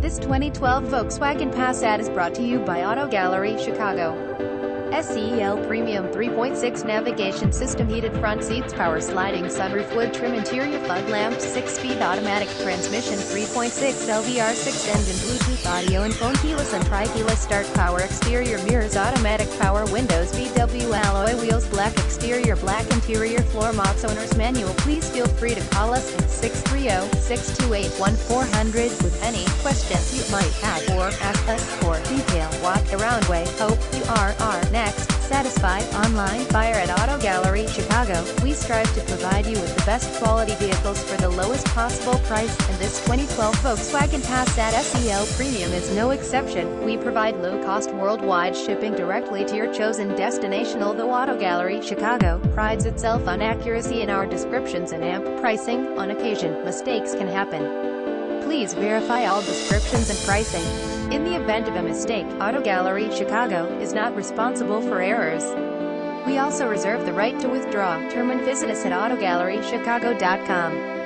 This 2012 Volkswagen Passat is brought to you by Auto Gallery Chicago. SEL Premium 3.6 Navigation System, heated front seats, power sliding sunroof, wood trim interior, fog lamps, 6-speed automatic transmission, 3.6 LVR6 engine, Bluetooth audio and phone, keyless and tri-keyless start, power exterior mirrors, automatic power windows, VW alloy wheels, black exterior, black interior, floor mats, owner's manual. Please feel free to call us at 630-628-1400 with any questions you might have, or ask us for detailed walk-around. We hope you are next satisfied online buyer at Auto Gallery Chicago. We strive to provide you with the best quality vehicles for the lowest possible price, and this 2012 Volkswagen Passat SEL Premium is no exception. We provide low-cost worldwide shipping directly to your chosen destination. Although Auto Gallery Chicago prides itself on accuracy in our descriptions and amp pricing, on occasion, mistakes can happen. Please verify all descriptions and pricing. In the event of a mistake, Auto Gallery Chicago is not responsible for errors. We also reserve the right to withdraw. Visit us at autogallerychicago.com.